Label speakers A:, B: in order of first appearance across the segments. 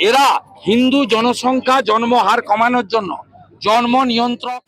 A: এরা হিন্দু জনসংখ্যা জন্মহার কমানোর জন্য জন্ম নিয়ন্ত্রক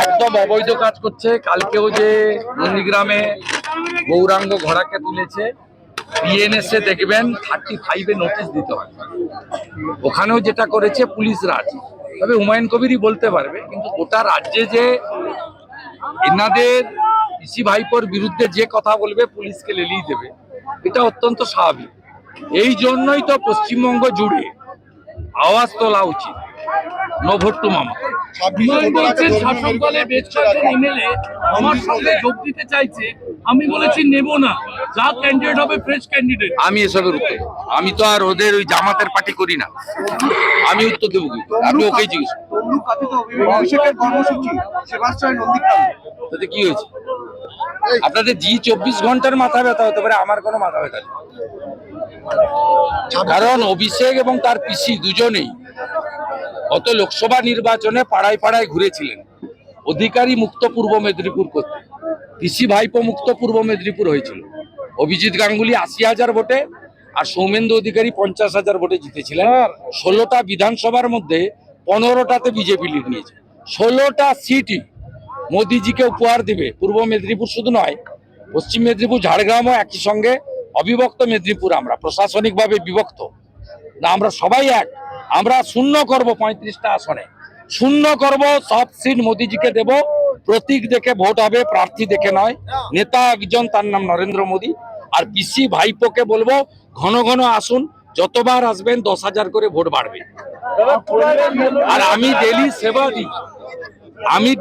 A: একদম অবৈধ কাজ করছে। কালকেও যে নন্দীগ্রামে গৌরাঙ্গ ঘোড়াকে তুলেছে, বিএনএসএ দেখবেন 35-এ নোটিশ দিতে হয়। ওখানেও যেটা করেছে পুলিশ রাজ, তবে হুমায়ুন কবিরই বলতে পারবে। কিন্তু গোটা রাজ্যে যে এনাদের পিসি ভাইপোর বিরুদ্ধে যে কথা বলবে পুলিশকে লেলিয়ে দেবে, এটা অত্যন্ত স্বাভাবিক। এই জন্যই তো পশ্চিমবঙ্গ জুড়ে আওয়াজ তোলা উচিত নো ভোট টু মামা।
B: শাসক দলের বেশ কয়েকজন এমএলএ আমার সঙ্গে যোগ দিতে চাইছে, আমি বলেছি নেব না, যা ক্যান্ডিডেট হবে ফ্রেশ ক্যান্ডিডেট।
A: আমি এসবের উত্তর, আমি তো আর ওদের ওই জামাতের পার্টি করি না, আমি উত্তর দেবো কি? আপনি ওকেই জিজ্ঞেস তাতে কি হয়েছে? আপনাদের জি 24 ঘন্টার মাথা ব্যথা হতে পারে, আমার কোনো মাথা ব্যথা নেই। কারণ অভিষেক এবং তার পিসি দুজনেই গত লোকসভা নির্বাচনে পাড়ায় পাড়ায় ঘুরেছিলেন অধিকারী মুক্ত পূর্ব মেদিনীপুর করতে। পিসি ভাইপো মুক্ত পূর্ব মেদিনীপুর হয়েছিল। অভিজিৎ গাঙ্গুলি 80,000 ভোটে আর সৌমেন্দু অধিকারী 50,000 ভোটে জিতেছিলেন। 16টা বিধানসভার মধ্যে 15টাতে বিজেপি লিড নিয়েছে। 16টা সিটই মোদিজিকে উপহার দিবে পূর্ব মেদিনীপুর শুধু নয়, পশ্চিম মেদিনীপুর ঝাড়গ্রামও একই সঙ্গে। অবিভক্ত মেদিনীপুর, আমরা প্রশাসনিকভাবে বিভক্ত না, আমরা সবাই এক। আমরা শূন্য করব 35টা আসনে, শূন্য করব, সব সিট মোদিজিকে দেব। প্রতীক দেখে ভোট হবে, প্রার্থী দেখে নয়। নেতা একজন, তার নাম নরেন্দ্র মোদী। আর পিসি ভাইপোকে বলবো ঘন ঘন আসুন, যতবার আসবেন 10,000 করে ভোট বাড়বে। আর আমি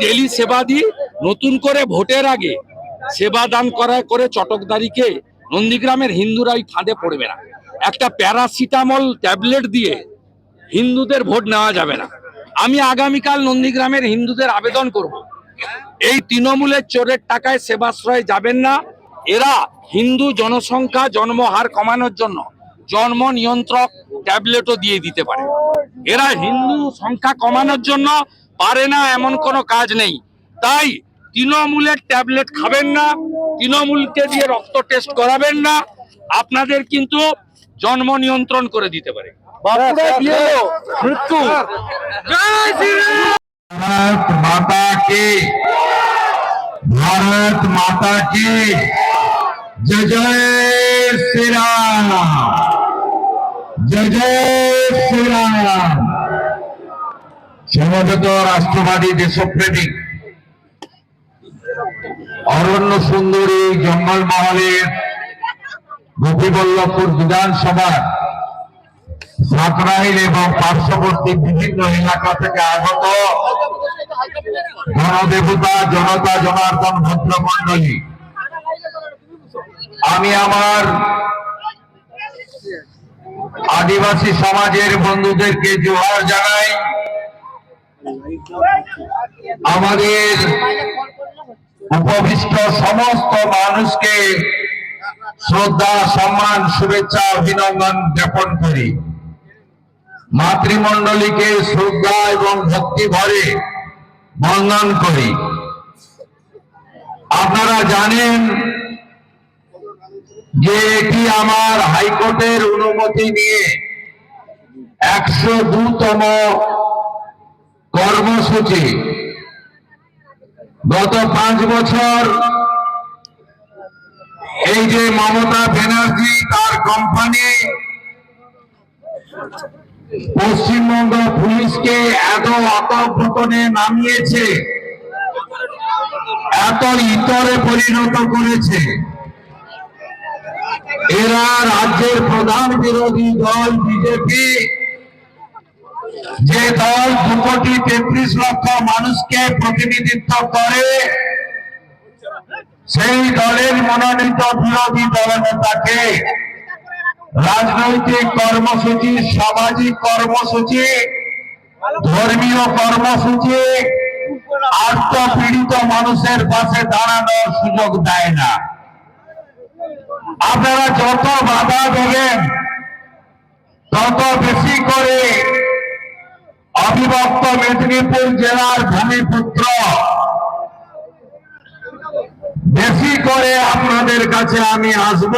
A: ডেলি সেবা দিই, নতুন করে ভোটের আগে সেবা দান করে চটকদারিকে নন্দীগ্রামের হিন্দুরা ওই ফাঁদে পড়বে না। একটা প্যারাসিটামল ট্যাবলেট দিয়ে হিন্দুদের ভোট নেওয়া যাবে না। আমি আগামীকাল নন্দীগ্রামের হিন্দুদের আবেদন করব, এই তৃণমূলের চোরের টাকায় সেবাশ্রয়ে যাবেন না। এরা হিন্দু জনসংখ্যা জন্মহার কমানোর জন্য জন্ম নিয়ন্ত্রক ট্যাবলেটও দিয়ে দিতে পারে। এরা হিন্দু সংখ্যা কমানোর জন্য পারে না এমন কোনো কাজ নেই। তাই তৃণমূলের ট্যাবলেট খাবেন না, তৃণমূলকে দিয়ে রক্ত টেস্ট করাবেন না, আপনাদের কিন্তু জন্ম নিয়ন্ত্রণ করে দিতে পারে। মৃত্যু।
C: भारत माता की, भारत माता की जय जय श्री राम, जय जय श्री राम। সমবেত রাষ্ট্রবাদী দেশপ্রেমিক অরণ্য সুন্দরী জঙ্গলমহলের গোপীবল্লভপুর বিধানসভার সাতরাইল এবং পার্শ্ববর্তী বিভিন্ন এলাকা থেকে আগত গণদেবতা, জনতা জনার্দন ভদ্রমন্ডলী, আমি আমার আদিবাসী সমাজের বন্ধুদেরকে জোহার জানাই। আমাদের উপবিষ্ট সমস্ত মানুষকে শ্রদ্ধা, সম্মান, শুভেচ্ছা, অভিনন্দন জ্ঞাপন করি। মাতৃমণ্ডলীকে শ্রদ্ধা এবং ভক্তি ভরে বন্দন করি। আপনারা জানেন যে এটি আমার হাইকোর্টের অনুমতি নিয়ে 102তম কর্মসূচি। গত 5 বছর এই যে মমতা ব্যানার্জি তার কোম্পানি পশ্চিমবঙ্গ পুলিশকে এত অধঃপতনে নামিয়েছে, এত ইতরে পরিণত করেছে। এরা রাজ্যের প্রধান বিরোধী দল বিজেপি, যে দল 2,33,00,000 মানুষকে প্রতিনিধিত্ব করে, সেই দলের মনোনীত বিরোধী দলনেতাকে রাজনৈতিক কর্মসূচি, সামাজিক কর্মসূচি ধর্মীয় কর্মসূচি আত্মপীড়িত মানুষের পাশে দাঁড়ানোর সুযোগ দেয় না। আপনারা যত বাধা দেবেন তত বেশি করে অবিভক্ত মেদিনীপুর জেলার ভূমিপুত্র বেশি করে আপনাদের কাছে আমি আসব,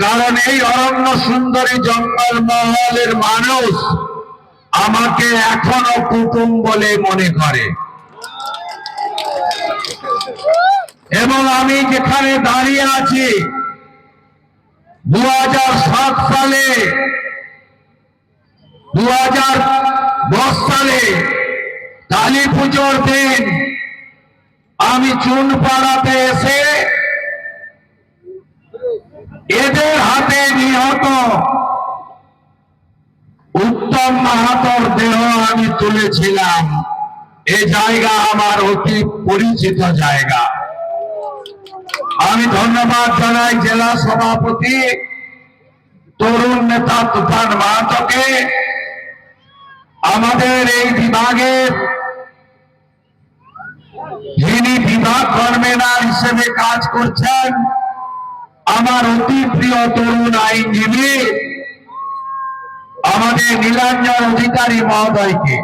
C: কারণ এই অরণ্য সুন্দরী জঙ্গলমহলের মানুষ আমাকে এখনো কুটুম বলে মনে করে। এবং আমি যেখানে দাঁড়িয়ে আছি 2007 সালে 2010 সালে কালী পুজোর দিন আমি চুনপাড়াতে এসে এদের হাতে নিহত উত্তম মাহাতোর দেহ আমি তুলেছিলাম। এই জায়গা আমার অতি পরিচিত জায়গা। আমি ধন্যবাদ জানাই জেলা সভাপতি তরুণ নেতা তুফান মাহাতোকে, আমাদের এই বিভাগের যিনি বিভাগ কনভেনার হিসেবে কাজ করছেন আমার অতি প্রিয় তরুণ আইনজীবী আমাদের নীলাঞ্জন অধিকারী মহোদয়কে,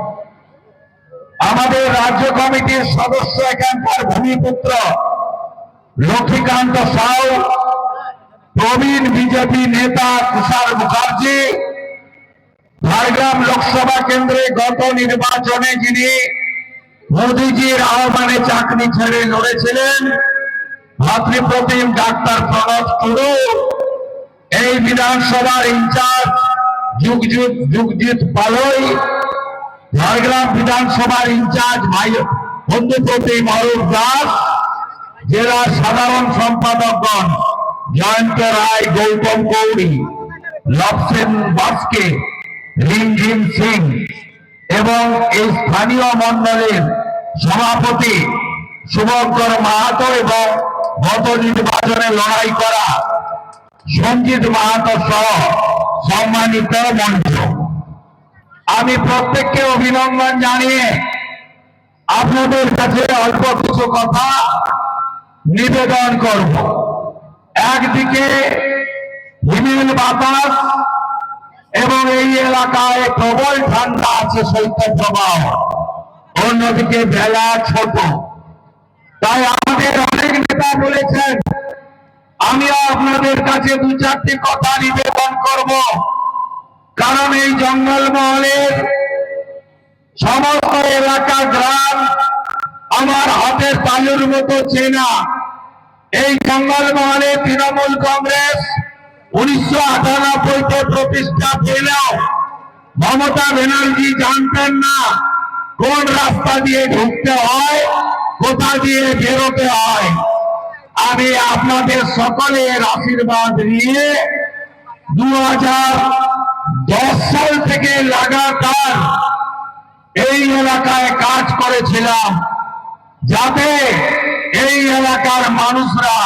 C: আমাদের রাজ্য কমিটির সদস্য এখানকার ভূমিপুত্র লক্ষ্মীকান্ত সাউ, প্রবীণ বিজেপি নেতা তুষার মুখার্জি, ঝাড়গ্রাম লোকসভা কেন্দ্রে গত নির্বাচনে যিনি মোদীজির আহ্বানে চাকরি ছেড়ে লড়েছিলেন ভাতৃপ্রতিম ডাক্তার প্রণব টুডু, এই বিধানসভার ইনচার্জ যুগজিৎ পালই, ঝাড়গ্রাম বিধানসভার ইনচার্জ ভাই বন্ধুপ্রতিম অরূপ দাস, জেলা সাধারণ সম্পাদকগণ জয়ন্ত রায়, গৌতম কৌড়ি, লবসেন বাস্কে, রিমঝিম সিং এবং এই স্থানীয় মন্ডলের সভাপতি শুভঙ্কর মাহাতো এবং গত নির্বাচনে লড়াই করা সঞ্জিত মাহাতো সহ সম্মানিত মঞ্চ, আমি প্রত্যেককে অভিনন্দন জানিয়ে আপনাদের কাছে অল্প কিছু কথা নিবেদন করব। একদিকে হিমেল বাতাস এবং এই এলাকায় প্রবল ঠান্ডা আছে, শৈত্যপ্রবাহ, অন্যদিকে বেলা ছোট। তাই আমাদের অনেক নেতা বলেছেন, আমিও আপনাদের কাছে দু চারটি কথা নিবেদন করব, কারণ এই জঙ্গলমহলের সমস্ত এলাকা গ্রাম আমার হাতের তালুর মতো চেনা। এই জঙ্গলমহলে তৃণমূল কংগ্রেস 1998-তে প্রতিষ্ঠা পেলেও মমতা ব্যানার্জি জানতেন না কোন রাস্তা দিয়ে ঢুকতে হয়, কোথা দিয়ে বেরোতে হয়। আমি আপনাদের সকলের আশীর্বাদ নিয়ে 2010 সাল থেকে লাগাতার এই এলাকায় কাজ করেছিলাম, যাতে এই এলাকার মানুষরা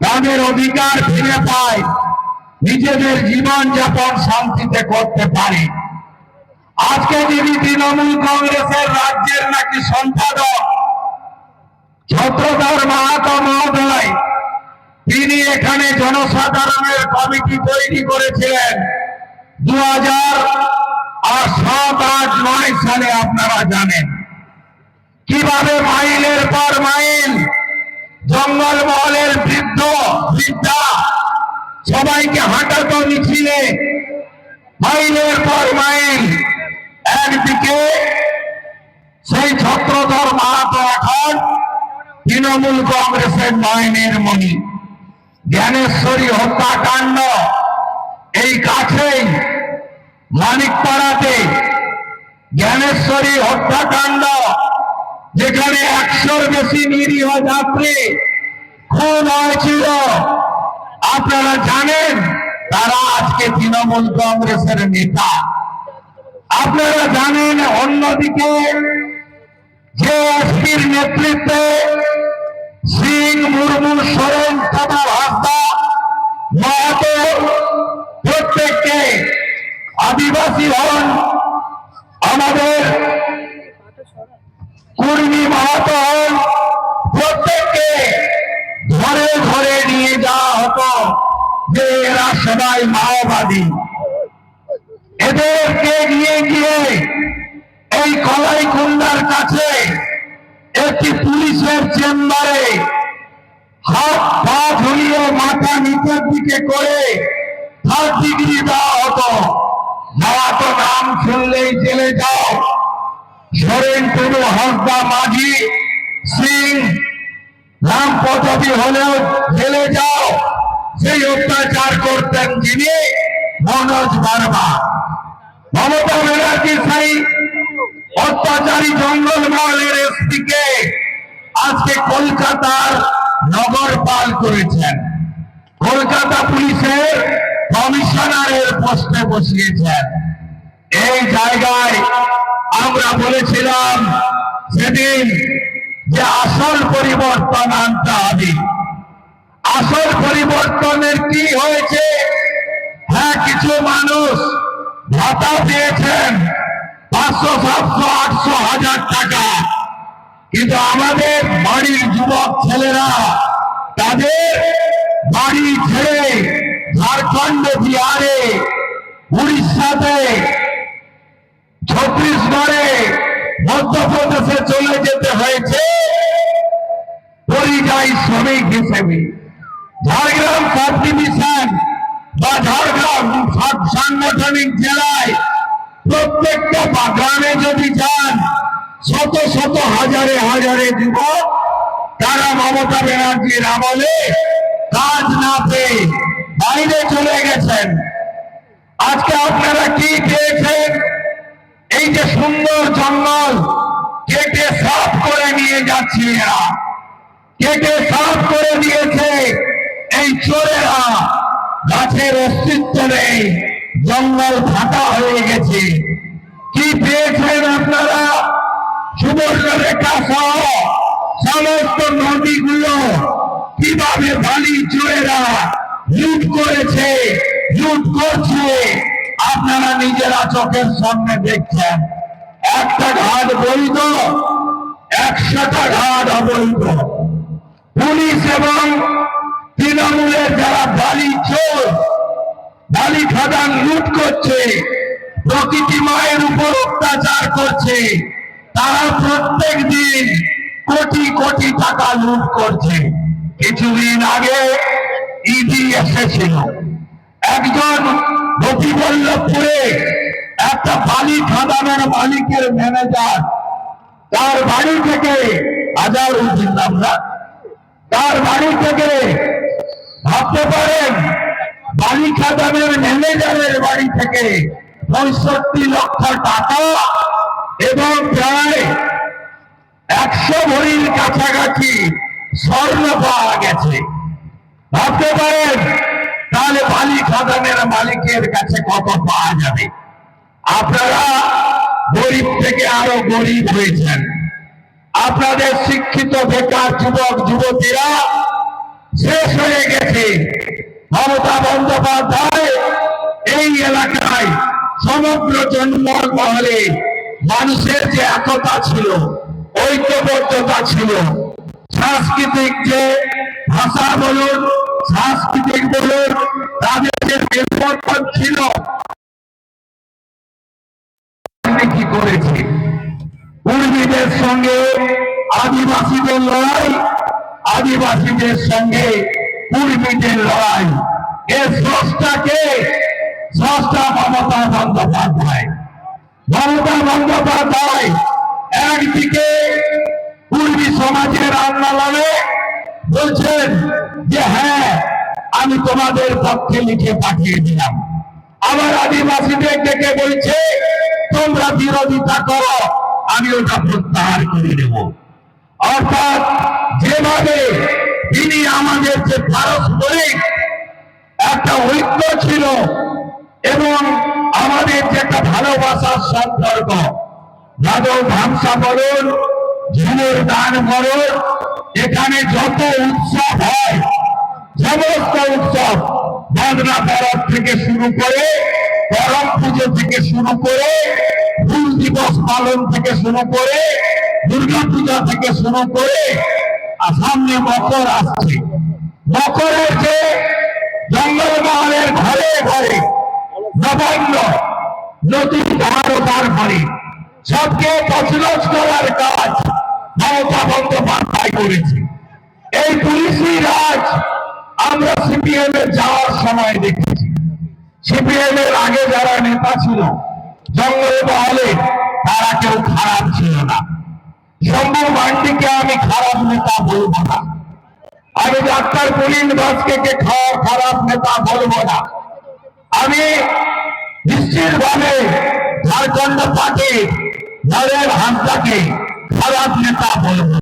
C: তাদের অধিকার ফিরে পায়, নিজেদের জীবন যাপন শান্তিতে করতে পারে। আজকে যিনি তৃণমূল কংগ্রেসের রাজ্যের নাকি সম্পাদক ছত্রধর মাহাতো মহোদয়, তিনি এখানে জনসাধারণের কমিটি তৈরি করেছিলেন 2007, 8, 9 সালে। আপনারা জানেন কিভাবে মাইলের পর মাইল জঙ্গলমহলের বৃদ্ধা সবাইকে হাঁটাতো মিছিলে, মাইলের পর মাইল। একদিকে সেই ছত্রধর মাহাতো এখন তৃণমূল কংগ্রেসের নয়নের মণি। জ্ঞানেশ্বরী হত্যাকাণ্ড এই কাছেই মানিকপাড়াতে জ্ঞানেশ্বরী হত্যাকাণ্ড, যেখানে 100-র বেশি নিরীহ যাত্রী খুন হয়েছিল, আপনারা জানেন তারা আজকে তৃণমূল কংগ্রেসের নেতা। আপনারা জানেন অন্যদিকে যে এসপির নেতৃত্বে সিং, মুর্মু, সোরেন, তথা হাসদা, মাহাতো প্রত্যেককে আদিবাসী হন, আমাদের কুর্মী মাহাতো হন, প্রত্যেককে ঘরে ঘরে নিয়ে যাওয়া হতো যে এরা সবাই মাওবাদী। এদেরকে নিয়ে গিয়ে এই কলাইকুণ্ডার কাছে একটি পুলিশের চেম্বারে হাত পা ঝুলিয়ে মাথা নিচের দিকে করে 3rd ডিগ্রি দেওয়া হতো। মাহাতো নাম শুনলেই জেলে যাও, সোরেন, টুডু, হাঁসদা, মাঝি, সিং নাম পদবি হলেও জেলে যাও, সেই অত্যাচার করতেন যিনি মনোজ বার্মা। মমতা ব্যানার্জি সেই অত্যাচারী জঙ্গলমহলের এসপিকে আজকে কলকাতার নগরপাল করেছেন, কলকাতা পুলিশের কমিশনারের পোস্টে বসিয়েছেন। এই জায়গায় আমরা বলেছিলাম সেদিন যে আসল পরিবর্তন আনতে হবে। আসল পরিবর্তনের কি হয়েছে? হ্যাঁ, কিছু মানুষ ভাতা পেয়েছেন 500, 700, 800, 1000 টাকা, কিন্তু আমাদের বাড়ির যুবক ছেলেরা তাদের বাড়ি ছেড়ে ঝাড়খণ্ডে, বিহারে, উড়িষ্যাতে, ছত্তিশগড়ে, মধ্যপ্রদেশে চলে যেতে হয়েছে পরিযায়ী শ্রমিক হিসেবে। ঝাড়গ্রাম সাব ডিভিশন বা ঝাড়গ্রাম সাংগঠনিক জেলায় প্রত্যেকটা গ্রামে যদি যান, শত শত হাজারে হাজারে যুবক তারা মমতা ব্যানার্জির আমলে কাজ না পেয়ে বাইরে চলে গেছেন। আজকে আপনারা কি পেয়েছেন? এই যে সুন্দর জঙ্গল কেটে সাফ করে নিয়ে যাচ্ছে এরা, কেটে সাফ করে দিয়েছে এই চোরেরা। গাছের অস্তিত্ব নেই, জঙ্গল ফাঁকা হয়ে গেছে। কি পেয়েছেন আপনারা? সুবর্ণরেখা সহ সমস্ত নদীগুলো কিভাবে বালি চোরেরা লুট করেছে, লুট করছে, আপনারা নিজেরা চোখের সামনে দেখছেন। একটা ঘাট বৈধ, 100টা ঘাট অবৈধ। পুলিশ এবং তৃণমূলের যারা বালি চোর, বালি খাদান লুট করছে, প্রকৃতি মায়ের উপর অত্যাচার করছে, তারা প্রত্যেক দিন কোটি কোটি টাকা লুট করছে। কিছুদিন আগে ইডি এসেছিল, একজন গোপীবল্লভপুরে একটা বালি খাদানের মালিকের ম্যানেজার, তার বাড়ি থেকে আজহারউদ্দিন নামরা, তার বাড়ি থেকে ভাবতে পারেন বালি খাদানের ম্যানেজারের বাড়ি থেকে 65 লক্ষ টাকা এবং প্রায় 100 ভরির কাছাকাছি স্বর্ণ পাওয়া গেছে। ভাবতে পারেন তাহলে বালি খাদানের মালিকের কাছে কত পাওয়া যাবে। আপনারা গরিব থেকে আরো গরিব হয়েছেন। আপনাদের শিক্ষিত বেকার যুবক যুবতীরা শেষ হয়ে গেছে। মমতা বন্দ্যোপাধ্যায় এই এলাকায় সমগ্র জন্মমহলে মানুষের যে একতা ছিল, ঐক্যবদ্ধতা ছিল, সাংস্কৃতিক যে ভাষা বলুন, সাংস্কৃতিক বলুন, তাদের যে মেলবন্ধন ছিল, কি করেছে? কুর্মীদের সঙ্গে আদিবাসীদের লড়াই, আদিবাসীদের সঙ্গে কুর্মীদের লড়াই। এর স্রষ্টাকে? স্রষ্টা মমতা বন্দ্যোপাধ্যায়। মমতা বন্দ্যোপাধ্যায় একদিকে কুর্মী সমাজের আন্দোলনে বলছেন যে হ্যাঁ আমি তোমাদের পক্ষে লিখে পাঠিয়ে দিলাম, আবার আদিবাসীদের ডেকে বলছে তোমরা বিরোধিতা করো, আমি ওটা প্রত্যাহার করে দেব। অর্থাৎ যেভাবে তিনি আমাদের যে পারস্পরিক একটা ঐক্য ছিল এবং আমাদের যে একটা ভালোবাসার সম্পর্ক, যাদব ধামসা বলুন, ঝুমুর দান বলুন, এখানে যত উৎসব হয়, সমস্ত উৎসব, বাদনা পরব থেকে শুরু করে, করম পুজো থেকে শুরু করে, হুল দিবস পালন থেকে শুরু করে দুর্গাপূজা থেকে শুরু করে আর সামনে মকর আসছে। মকরের যে জঙ্গলমহলের ঘরে ঘরে নবান্ন নদী ধার ওধার করে সবকে তছনছ করার কাজ মমতা বন্দ্যোপাধ্যায় করেছে। এই পুলিশি রাজ আমরা সিপিএম এর যাওয়ার সময় দেখেছি। সিপিএম এর আগে যারা নেতা ছিল জঙ্গলমহলে তারা কেউ খারাপ ছিল না। শম্ভু মান্ডিকে আমি খারাপ নেতা বলবো না, আমি ডাক্তার পুলিন দাসকে খারাপ নেতা বলবো না, আমি নিশ্চিতভাবে ঝাড়খণ্ড পার্টি নরেন হাঁসদাকে খারাপ নেতা বলবো